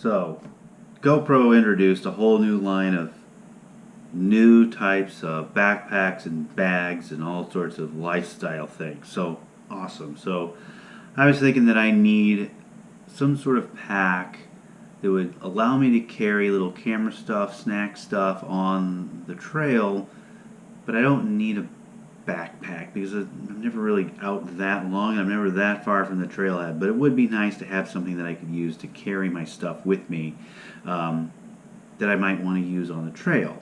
So, GoPro introduced a whole new line of new types of backpacks and bags and all sorts of lifestyle things. So, awesome. So, I was thinking that I need some sort of pack that would allow me to carry little camera stuff, snack stuff on the trail, but I don't need a backpack because I'm never really out that long. I'm never that far from the trailhead, but it would be nice to have something that I could use to carry my stuff with me that I might want to use on the trail.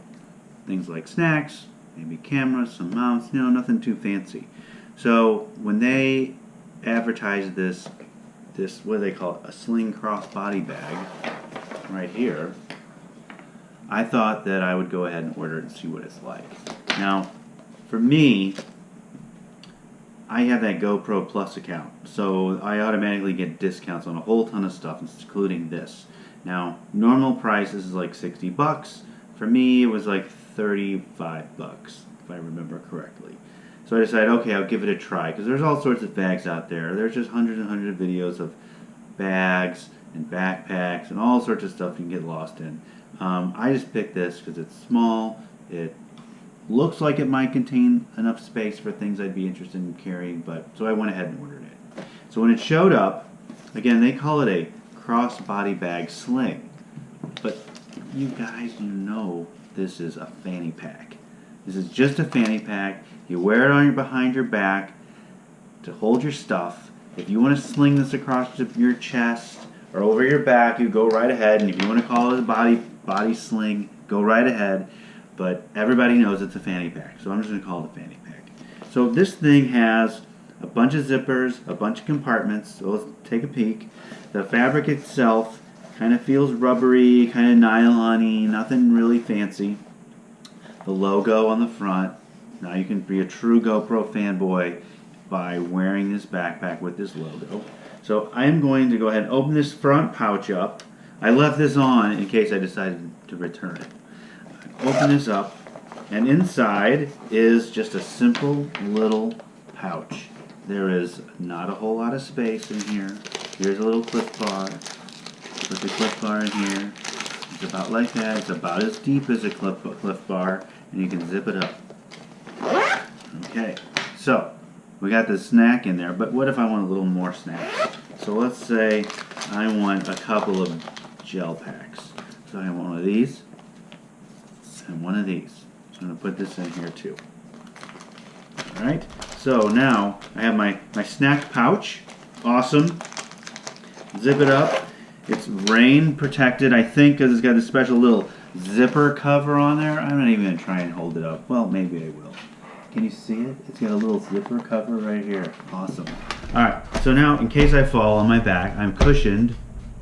Things like snacks, maybe cameras, some mounts, nothing too fancy. So when they advertised this, what do they call it, a sling crossbody bag right here, I thought that I would go ahead and order it and see what it's like. Now, for me, I have that GoPro Plus account, so I automatically get discounts on a whole ton of stuff, including this. Now, normal price is like $60. For me, it was like $35, if I remember correctly. So I decided, okay, I'll give it a try, because there's all sorts of bags out there. There's just hundreds and hundreds of videos of bags and backpacks and all sorts of stuff you can get lost in. I just picked this because it's small. It looks like it might contain enough space for things I'd be interested in carrying, so I went ahead and ordered it. So when it showed up, again, they call it a crossbody bag sling, but you guys, this is a fanny pack. This is just a fanny pack. You wear it behind your back to hold your stuff. If you want to sling this across your chest or over your back, you go right ahead, and if you want to call it a body sling, go right ahead. But everybody knows it's a fanny pack, so I'm just going to call it a fanny pack. So this thing has a bunch of zippers, a bunch of compartments, so let's take a peek. The fabric itself kind of feels rubbery, kind of nylon-y, nothing really fancy. The logo on the front. Now you can be a true GoPro fanboy by wearing this backpack with this logo. So I am going to go ahead and open this front pouch up. I left this on in case I decided to return it. Open this up, and inside is just a simple little pouch. There is not a whole lot of space in here. Here's a little clip bar. Put the clip bar in here. It's about like that. It's about as deep as a clip bar, and you can zip it up. Okay, so we got the snack in there, but what if I want a little more snacks? So let's say I want a couple of gel packs. So I want one of these and one of these. So I'm going to put this in here too. Alright, so now I have my snack pouch. Awesome. Zip it up. It's rain protected, I think, because it's got a special little zipper cover on there. I'm not even going to try and hold it up. Well, maybe I will. Can you see it? It's got a little zipper cover right here. Awesome. Alright, so now in case I fall on my back, I'm cushioned.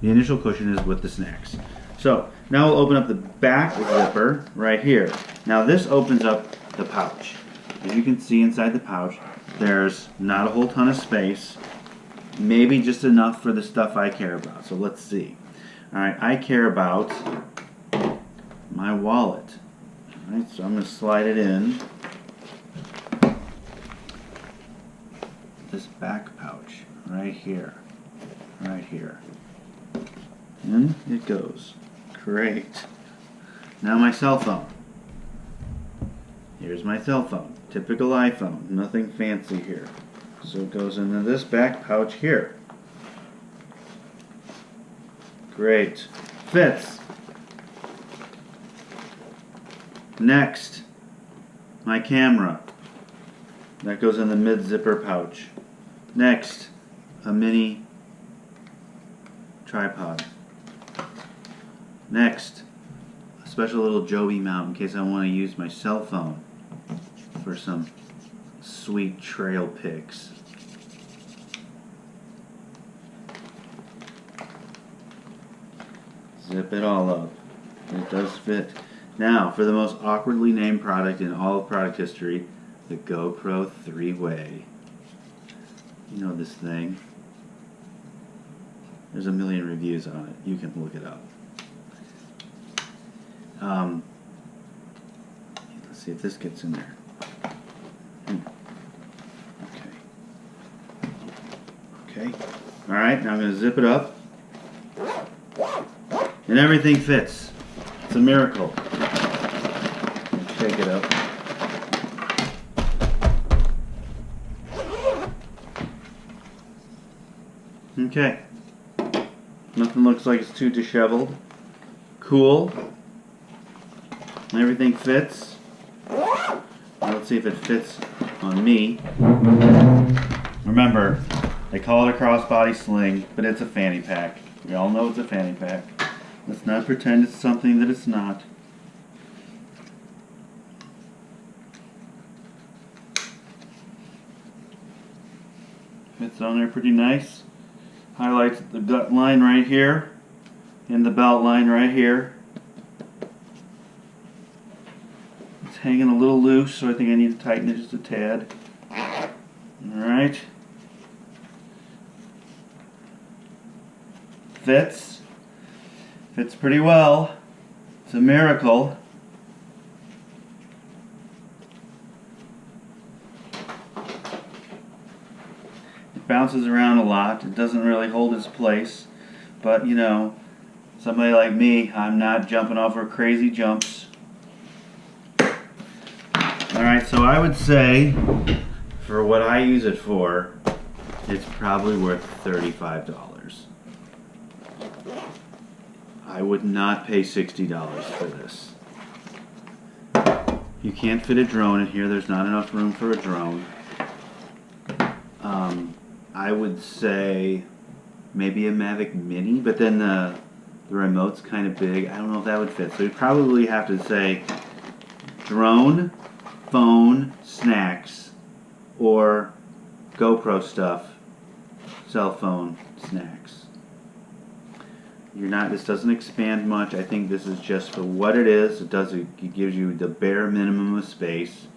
The initial cushion is with the snacks. So now we'll open up the back zipper right here. Now this opens up the pouch. As you can see inside the pouch, there's not a whole ton of space. Maybe just enough for the stuff I care about. So let's see. Alright, I care about my wallet. Alright, so I'm going to slide it in. This back pouch right here. Right here. In it goes. Great. Now my cell phone. Here's my cell phone. Typical iPhone. Nothing fancy here. So it goes into this back pouch here. Great. Fits. Next, my camera. That goes in the mid zipper pouch. Next, a mini tripod. Next, a special little Joby mount in case I want to use my cell phone for some sweet trail pics. Zip it all up. It does fit. Now, for the most awkwardly named product in all of product history, the GoPro 3-way. You know this thing. There's a million reviews on it. You can look it up. Let's see if this gets in there. Okay. Alright, now I'm going to zip it up. And everything fits. It's a miracle. Shake it up. Okay. Nothing looks like it's too disheveled. Cool. Everything fits. Now let's see if it fits on me. Remember, they call it a crossbody sling, but it's a fanny pack. We all know it's a fanny pack. Let's not pretend it's something that it's not. Fits on there pretty nice. Highlights the gut line right here and the belt line right here. It's hanging a little loose, so I think I need to tighten it just a tad. Alright. Fits. Fits pretty well. It's a miracle. It bounces around a lot. It doesn't really hold its place. But, you know, somebody like me, I'm not jumping over crazy jumps. Alright, so I would say, for what I use it for, it's probably worth $35. I would not pay $60 for this. You can't fit a drone in here. There's not enough room for a drone. I would say maybe a Mavic Mini, but then the remote's kind of big. I don't know if that would fit. So you probably have to say drone, phone, snacks, or GoPro stuff, cell phone, snacks. This doesn't expand much. I think this is just for what it is. It gives you the bare minimum of space.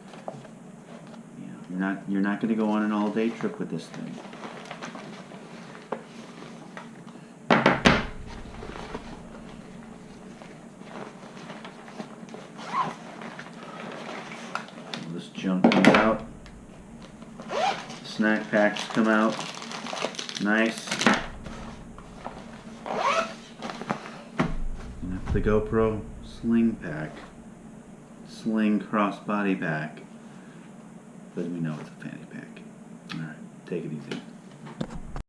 You know, you're not going to go on an all-day trip with this thing. All this junk comes out. The snack packs come out. Nice. The GoPro Sling pack. Sling crossbody pack. Let me know it's a fanny pack. Alright, take it easy.